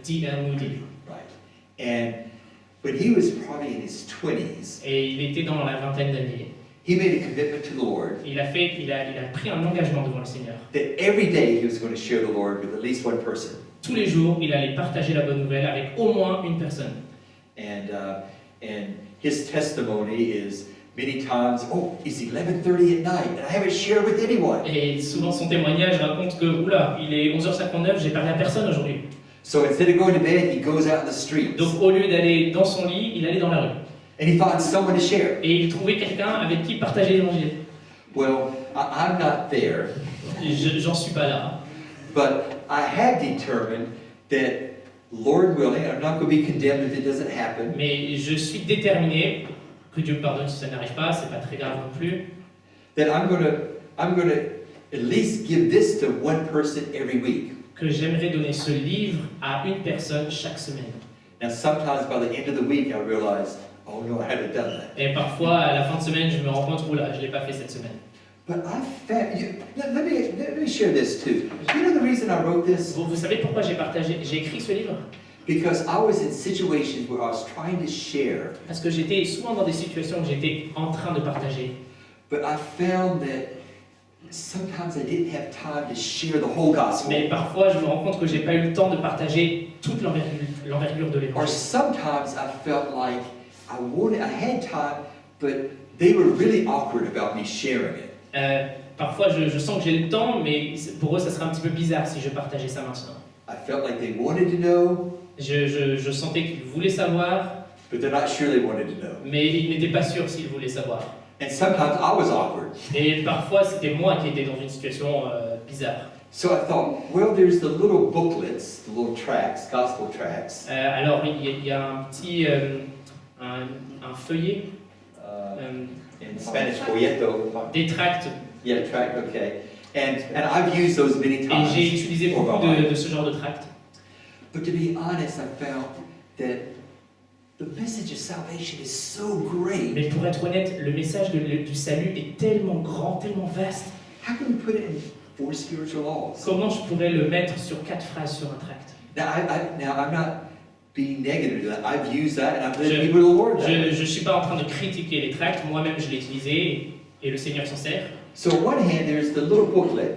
D.L. Moody. Right. And when he was probably in his 20s, Et il était dans la vingtaine d'années. he made a commitment to the Lord Il a pris un engagement devant le Seigneur. that every day he was going to share the Lord with at least one person. Tous les jours, il allait partager la bonne nouvelle avec au moins une personne. And his testimony is many times, oh, it's 11:30 at night and I haven't shared with anyone. Et souvent son témoignage raconte que, oula, il est 11h59, j'ai parlé à personne aujourd'hui. So instead of going to bed, he goes out in the streets Donc au lieu d'aller dans son lit, il allait dans la rue. and he finds someone to share. Et il trouvait quelqu'un avec qui partager l'évangile. Well, I'm not there, J'en suis pas là. but I had determined that, Lord willing, I'm not going to be condemned if it doesn't happen, Mais je suis déterminé, que Dieu me pardonne si ça n'arrive pas, c'est pas très grave non plus, that I'm going to at least give this to one person every week. que j'aimerais donner ce livre à une personne chaque semaine. Now, sometimes by the end of the week, I realize, oh no, I haven't done that. Et parfois, à la fin de semaine, je me rends compte, oula, je l'ai pas fait cette semaine. But I found, let me share this too. You know the reason I wrote this? Vous savez pourquoi j'ai écrit ce livre? Because I was in situations where I was trying to share, Parce que j'étais souvent dans des situations où j'étais en train de partager. but I found that sometimes I didn't have time to share the whole gospel. Mais parfois, je me rends compte que j'ai pas eu le temps de partager toute l'envergure de Or l'évangile. sometimes I felt like I had time, but they were really awkward about me sharing it. Parfois, je sens que j'ai le temps, mais pour eux, ça serait un petit peu bizarre si je partageais ça maintenant. I felt like they wanted to know, Je sentais qu'ils voulaient savoir, but they're not sure they wanted to know. mais ils n'étaient pas sûrs s'ils voulaient savoir. And sometimes I was awkward. Et parfois, c'était moi qui étais dans une situation bizarre. So I thought, well, there's the little booklets, the little tracts, gospel tracts. Alors, il y a un petit un feuillet, In Spanish, folleto. des tracts, Yeah, tract, okay. And I've used those many et times. j'ai utilisé beaucoup de ce genre de tracts. But to be honest, I found that the message of salvation is so great. Mais pour être honnête, le message du salut est tellement grand, tellement vaste. How can we put it in 4 spiritual laws? Comment je pourrais le mettre sur 4 phrases sur un tract? Now I'm not being negative to that. I've used that and I've led people to the Lord. Je ne suis pas en train de critiquer les tracts, moi-même je l'ai utilisé et le Seigneur s'en sert. So on one hand, there's the little booklet,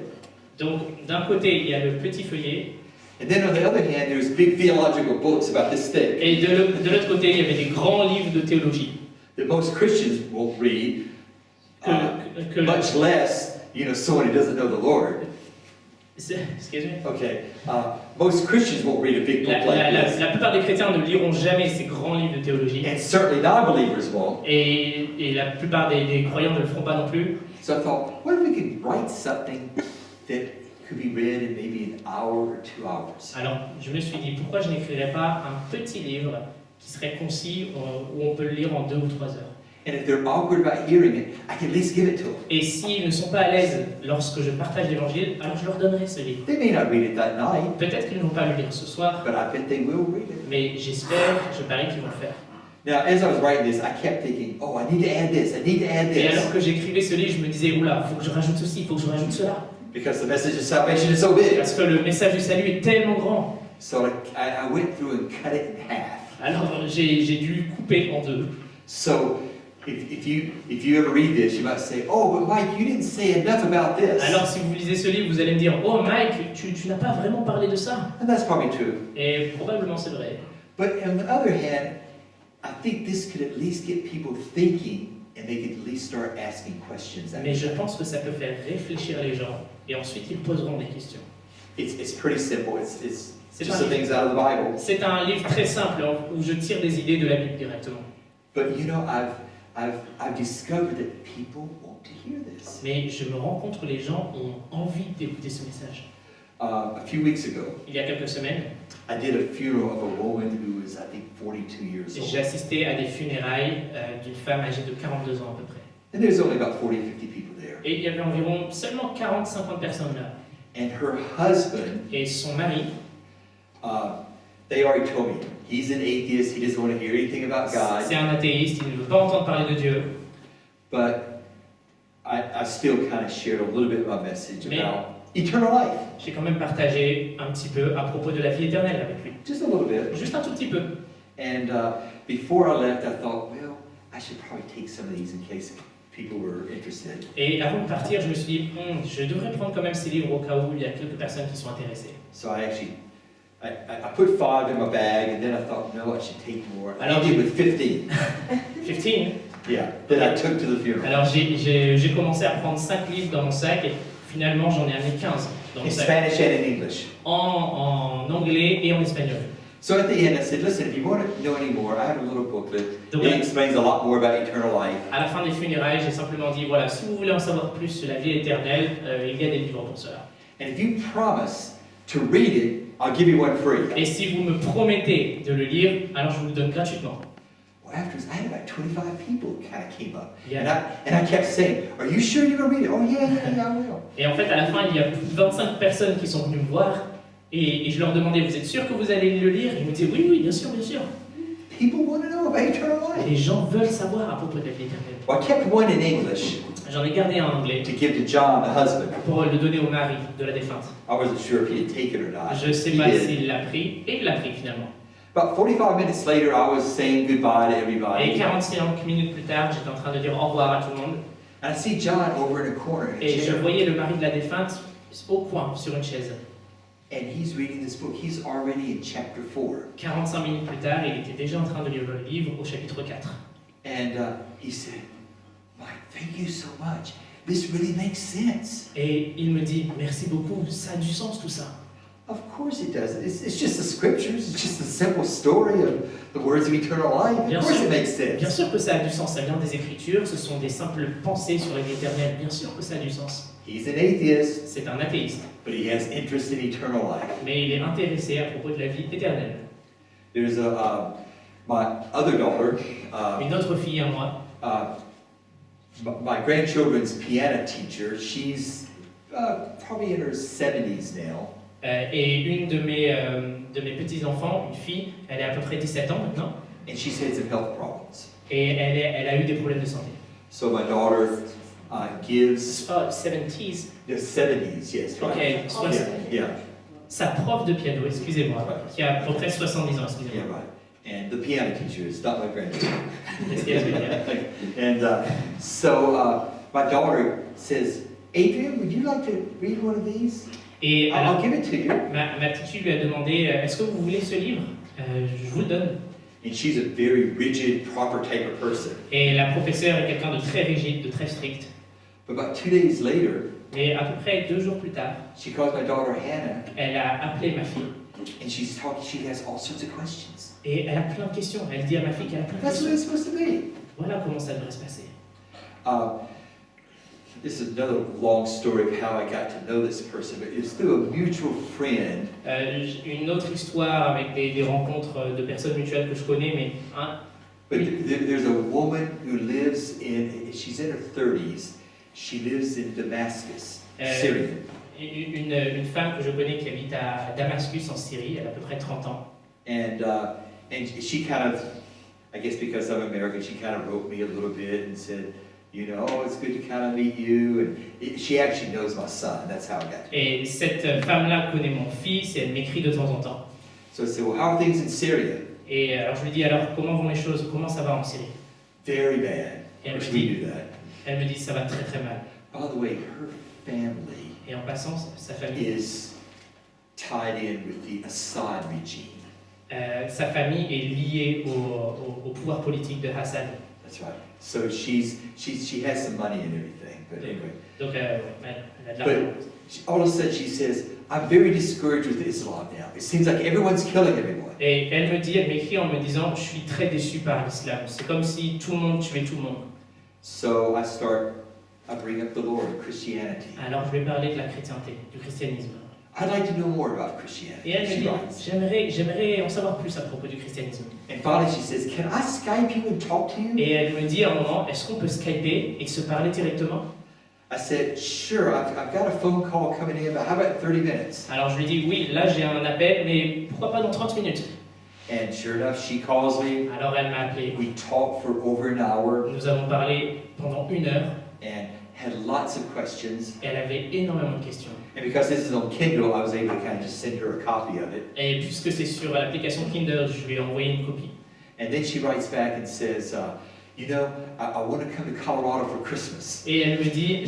Donc d'un côté il y a le petit feuillet and then on the other hand, there's big theological books about this thick et de l'autre côté il y avait des grands livres de théologie that most Christians won't read, que much less, someone who doesn't know the Lord. excusez-moi. Okay, most Christians won't read a big book like this, La plupart des chrétiens ne liront jamais ces grands livres de théologie and certainly non-believers won't. et la plupart des croyants ne le feront pas non plus. So I thought, what if we could write something that could be read in maybe an hour or 2 hours? Alors je me suis dit pourquoi je n'écrirais pas un petit livre qui serait concis où on peut le lire en 2 ou 3 heures. And if they're awkward about hearing it, I can at least give it to them. Et s'ils ne sont pas à l'aise lorsque je partage l'évangile, alors je leur donnerai ce livre. They may not read it that night, Peut-être qu'ils ne vont pas le lire ce soir, but I bet they will read it. mais j'espère, je parie qu'ils vont le faire. Now, as I was writing this, I kept thinking, oh, I need to add this, I need to add Et alors this, que j'écrivais ce livre, je me disais, oula, il faut que je rajoute ceci, il faut que je rajoute cela. because the message of salvation is so big. Parce que le message du salut est tellement grand. So I went through and cut it in half. Alors j'ai dû couper en 2. So if you ever read this, you might say, oh, but Mike, you didn't say enough about this. Alors si vous lisez ce livre, vous allez me dire, oh Mike, tu n'as pas vraiment parlé de ça. And that's probably true. Et probablement c'est vrai. But on the other hand, I think this could at least get people thinking and they could at least start asking questions. Mais je pense que ça peut faire réfléchir les gens et ensuite ils poseront des questions. It's pretty simple. It's C'est just un the things out of the Bible. C'est un livre très simple où je tire des idées de la Bible directement. But you know, I've discovered that people want to hear this. Mais je me rends compte que les gens ont envie d'écouter ce message. A few weeks ago, Il y a quelques semaines, I did a funeral of a woman who was, I think, 42 years j'ai old. assisté à des funérailles d'une femme âgée de 42 ans à peu près. And there's only about 40, 50 people there. Et il y avait environ seulement 40-50 personnes là. And her husband, Et son mari, they already told me, he's an atheist, he doesn't want to hear anything about God. c'est un athéiste, il ne veut pas entendre parler de Dieu. But I still kind of shared a little bit of my message Mais- about eternal life. J'ai quand même partagé un petit peu à propos de la vie éternelle avec lui. Just a little bit. Juste un tout petit peu. And before I left, I thought, well, I should probably take some of these in case people were interested. Et avant de partir, je me suis dit, je devrais prendre quand même ces livres au cas où il y a quelques personnes qui sont intéressées. So I put 5 in my bag, and then I thought, no, I should take more. I Alors, ended with 15. 15. Yeah, that I took to the funeral. Alors j'ai commencé à prendre 5 livres dans mon sac et finalement j'en ai amené 15 dans mon In sac. Spanish and in English. En anglais et en espagnol. So at the end, I said, listen, if you want to know any more, I have a little booklet. Donc, It explains a lot more about eternal life. à la fin des funérailles, j'ai simplement dit, voilà, si vous voulez en savoir plus sur la vie éternelle, il y a des livres pour cela. And if you promise to read it, I'll give you one free. Et si vous me promettez de le lire, alors je vous le donne gratuitement. Well, afterwards, I had about 25 people kind of came up. Yeah. And I kept saying, are you sure you're going to read it? Oh, yeah, I will. Et en fait, à la fin, il y a plus de 25 personnes qui sont venues me voir et je leur demandais, vous êtes sûr que vous allez le lire? Ils me disaient, oui, bien sûr, bien sûr. People want to know about eternal life. Les gens veulent savoir à propos de la vie éternelle. Well, I kept one in English J'en ai gardé un en anglais to give to John, the husband. pour le donner au mari de la défunte. I wasn't sure if he'd take it or not. Je ne sais He pas did. s'il l'a pris, et il l'a pris finalement. About 45 minutes later, I was saying goodbye to Et everybody. 45 minutes plus tard, j'étais en train de dire au revoir à tout le monde, And I see John over in a corner in a et je chair. voyais le mari de la défunte au coin, sur une chaise. And he's reading this book. He's already in chapter 4. 45 minutes plus tard, il était déjà en train de lire le livre au chapitre 4. And he said, Mike, thank you so much. This really makes sense. Et il me dit, merci beaucoup, ça a du sens tout ça. Of course it does. It's just the scriptures. It's just a simple story of the words of eternal life. Bien Of course sûr. it makes Bien sense. sûr que ça a du sens, ça vient des Écritures, ce sont des simples pensées sur la vie éternelle, bien sûr que ça a du sens. He's an atheist, C'est un athéiste, but he has interest in eternal life. mais il est intéressé à propos de la vie éternelle. There's my other daughter, Une autre fille à moi, my grandchildren's piano teacher. She's probably in her 70s now. et une de mes petits-enfants, une fille, elle a à peu près 17 ans maintenant, And she's had some health problems. et elle a eu des problèmes de santé. So my daughter gives Oh, 70s. the 70s, yes, right? Ok, Yeah. sa prof de piano, excusez-moi, qui a à peu près 70 ans, Yeah, excusez-moi. right. And the piano teacher is not my grandchild. Qu'est-ce qu'elle veut dire? And so my daughter says, Adrian, would you like to read one of these? Et alors, I'll give it to you. ma petite fille lui a demandé, est-ce que vous voulez ce livre? Je vous le donne. And she's a very rigid, proper type of person. Et la professeure est quelqu'un de très rigide, de très strict. But about 2 days later, Mais à peu près 2 jours plus tard, she calls my daughter Hannah, elle a appelé ma fille. and she's talking. She has all sorts of questions. Et elle a plein de questions. Elle dit à ma fille qu'elle a plein de That's what questions. it's supposed to be. Voilà comment ça devrait se passer. This is another long story of how I got to know this person, but it's through a mutual friend. Une autre histoire avec des rencontres de personnes mutuelles que je connais, mais But there's a woman who lives she's in her 30s. She lives in Damascus, Syria. une femme que je connais qui habite à Damascus en Syrie, elle a à peu près 30 ans. And she kind of, I guess because I'm American, she kind of wrote me a little bit and said, you know, oh, it's good to kind of meet you. And she actually knows my son. That's how I got to know. Et cette femme-là connaît mon fils et elle m'écrit de temps en temps. So I said, well, how are things in Syria? Et alors je lui dis, alors comment vont les choses? Comment ça va en Syrie? Very bad. Et Of course, we knew that. elle me dit ça va très très mal. By the way, her family Et en passant, sa famille, is tied in with the Assad regime. sa famille est liée au pouvoir politique de Hassan. That's right. So she has some money and everything. But anyway, Donc elle a de l'argent. all of a sudden she says, "I'm very discouraged with Islam now. It seems like everyone's killing everyone." Et elle m'écrit en me disant, je suis très déçue par l'islam. C'est comme si tout le monde tuait tout le monde. So I bring up the Lord, Christianity. Alors je vais parler de la chrétienté, du christianisme. I'd like to know more about Christianity. Et elle me She dit, writes. j'aimerais en savoir plus à propos du christianisme. And finally she says, "Can I Skype you and talk to you?" Et elle me dit à un moment, est-ce qu'on peut skyper et se parler directement? I said, "Sure, I've got a phone call coming in, but how about 30 minutes?" Alors je lui dis, oui, là j'ai un appel, mais pourquoi pas dans 30 minutes? And sure enough, she calls me. Alors elle m'a appelé. We talked for over an hour Nous avons parlé pendant 1 heure and had lots of questions. et elle avait énormément de questions. And because this is on Kindle, I was able to kind of just send her a copy of it. Et puisque c'est sur l'application Kindle, je lui ai envoyé une copie. And then she writes back and says, "You know, I want to come to Colorado for Christmas." Et elle me dit,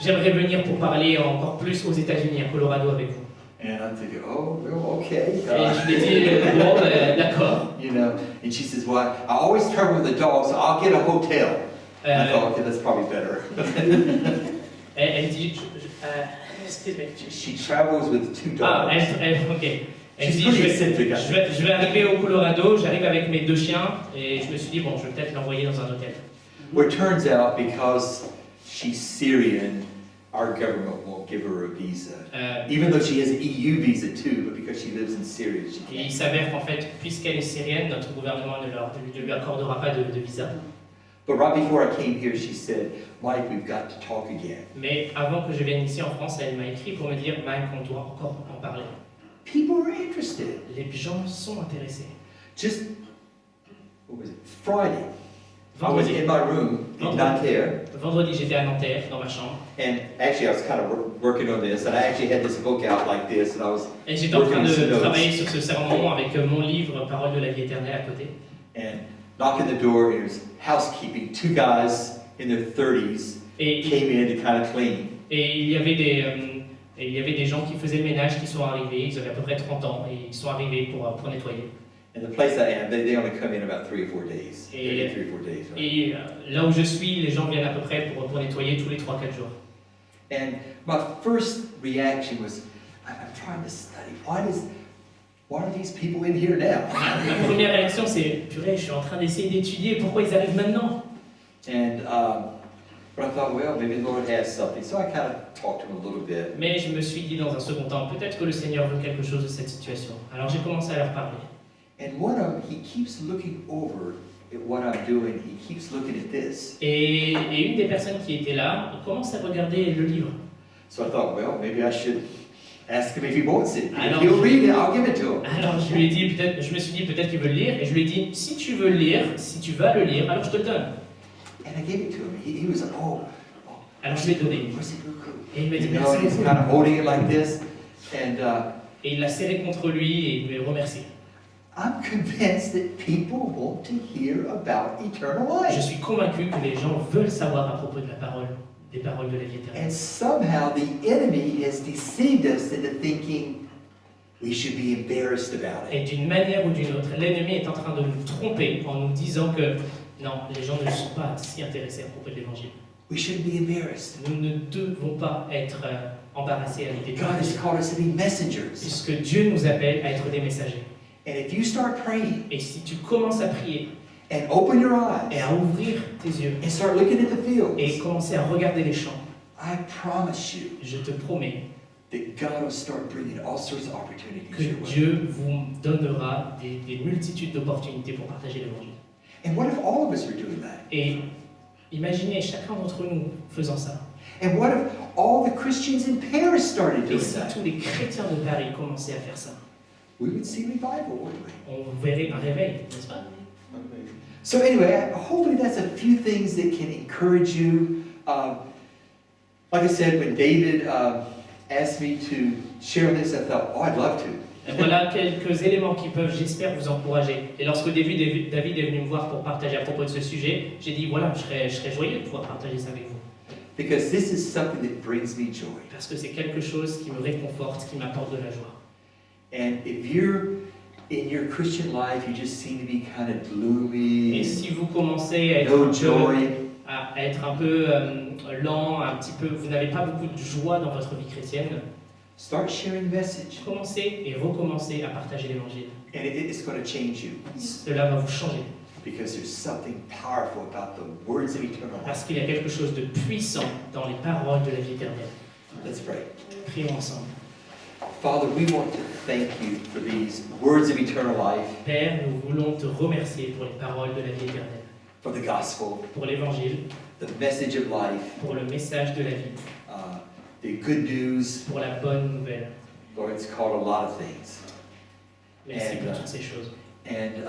j'aimerais venir pour parler encore plus aux États-Unis, à Colorado avec vous. And I'm thinking, "Oh, well, okay." Et je lui ai dit, bon, d'accord. You know, and she says, "Well, I always travel with the dog, so I'll get a hotel." I thought, okay, that's probably better. Elle dit, excuse-moi. She travels with 2 dogs. Ah, ok. Elle She's dit, pretty eccentric. je vais arriver au Colorado, j'arrive avec mes 2 chiens, et je me suis dit, bon, je vais peut-être l'envoyer dans un hôtel. Well, it turns out because she's Syrian, our government won't give her a visa. Even though she has an EU visa too, but because she lives in Syria, she Et il can't. s'avère qu'en fait, puisqu'elle est syrienne, notre gouvernement ne lui accordera pas de visa. But right before I came here, she said, "Mike, we've got to talk again." Mais avant que je vienne ici en France, elle m'a écrit pour me dire, Mike, on doit encore en parler. People are interested. Les gens sont intéressés. Just, what was it? Friday, I was Vendredi, in my room in Nanterre, vendredi, j'étais à Nanterre, dans ma chambre, and actually I was kind of working on this, and I actually had this book out like this, and I was, et j'étais en train de travailler sur ce sermon avec mon livre Parole de la vie éternelle à côté. and knocking the door, and it was housekeeping. 2 guys in their 30s Et, came in to kind of clean. et il y avait des gens qui faisaient le ménage qui sont arrivés, ils avaient à peu près 30 ans, et ils sont arrivés pour nettoyer. And the place I am, they only come in about 3 or 4 days. Et- Every 3 or 4 days, right? Et là où je suis, les gens viennent à peu près pour nettoyer tous les 3-4 jours. And my first reaction was, I'm trying to study. Why are these people in here now? Ma première réaction, c'est purée, je suis en train d'essayer d'étudier, pourquoi ils arrivent maintenant? And but I thought, well, maybe the Lord has something. So I kind of talked to him a little bit. Mais je me suis dit dans un second temps, peut-être que le Seigneur veut quelque chose de cette situation. Alors j'ai commencé à leur parler. And one of them, he keeps looking over at what I'm doing. He keeps looking at this. Et une des personnes qui était là commence à regarder le livre. So I thought, well, maybe I should ask him if he wants it. I If don't- he'll read it, I'll give it to him. Alors je lui ai dit, je me suis dit peut-être qu'il veut le lire, et je lui ai dit, si tu veux le lire, si tu vas le lire, alors je te le donne. And I gave it to him. He was like, oh, Alors je lui ai donné. where's it good? Et il m'a dit You know, merci and he's beaucoup. kind of holding it like this. And Et il l'a serré contre lui et il me remercie. I'm convinced that people want to hear about eternal Je life. suis convaincu que les gens veulent savoir à propos de la parole, des paroles de la vie éternelle. And somehow the enemy has deceived us into thinking we should be embarrassed about it. Et d'une manière ou d'une autre, l'ennemi est en train de nous tromper en nous disant que non, les gens ne sont pas si intéressés à propos de l'évangile. We shouldn't be embarrassed. Nous ne devons pas être embarrassés à l'idée de God has called us to be messengers. puisque Dieu nous appelle à être des messagers. And if you start praying Et si tu commences à prier and open your et eyes à ouvrir tes yeux and start looking at the et fields, commencer à regarder les champs, I promise you je te promets that God will start bringing all sorts of opportunities que your way. Dieu vous donnera des multitudes d'opportunités pour partager l'évangile. And what if all of us were doing that? Et imaginez chacun d'entre nous faisant ça. And what if all the Christians in Paris started Et doing si that? tous les chrétiens de Paris commençaient à faire ça, We would see revival, wouldn't we? on verrait un réveil, n'est-ce pas? So anyway, hopefully that's a few things that can encourage you. Like I said, when David asked me to share this, I thought, oh, I'd love to. Et voilà quelques éléments qui peuvent, j'espère, vous encourager. Et lorsque David est venu me voir pour partager à propos de ce sujet, j'ai dit voilà, je serais joyeux de pouvoir partager ça avec vous. Because this is something that brings me joy. Parce que c'est quelque chose qui me réconforte, qui m'apporte de la joie. And if you're in your Christian life, you just seem to be kind of gloomy, Et si vous commencez à être no un peu, joy, lent, un petit peu, vous n'avez pas beaucoup de joie dans votre vie chrétienne, start sharing the message. commencez et recommencez à partager l'évangile. And it's going to change you. Cela va vous changer. Because there's something powerful about the words of eternal life. Parce qu'il y a quelque chose de puissant dans les paroles de la vie éternelle. Let's pray. Prions ensemble. Father, we want to thank you for these words of eternal life, Père, nous voulons te remercier pour les paroles de la vie éternelle, for the gospel, pour l'évangile, the message of life, pour le message de la vie, the good news. pour la bonne nouvelle. Lord, it's called a lot of things. Merci pour toutes ces choses. And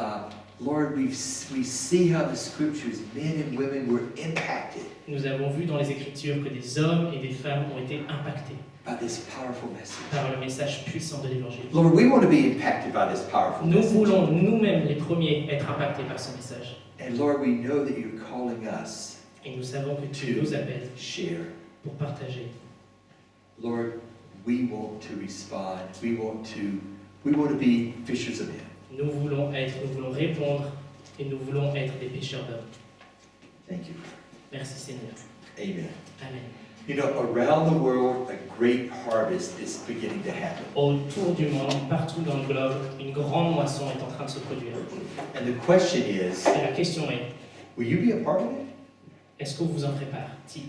Lord, we see how the scriptures, men and women, were impacted Nous avons vu dans les Écritures que des hommes et des femmes ont été impactés by this powerful message. par le message puissant de l'Évangile. Lord, we want to be impacted by this powerful Nous message. voulons nous-mêmes les premiers être impactés par ce message. And Lord, we know that you're calling us Et nous savons que tu nous appelles to share. pour partager. Lord, we want to respond. We want to be fishers of men. Nous voulons répondre et nous voulons être des pécheurs d'hommes. Thank you. Merci Seigneur. Amen. Amen. You know, around the world, a great harvest is beginning to happen. Autour du monde, partout dans le globe, une grande moisson est en train de se produire. And the question is, Et la question est, will you be a part of it? est-ce que vous en ferez partie?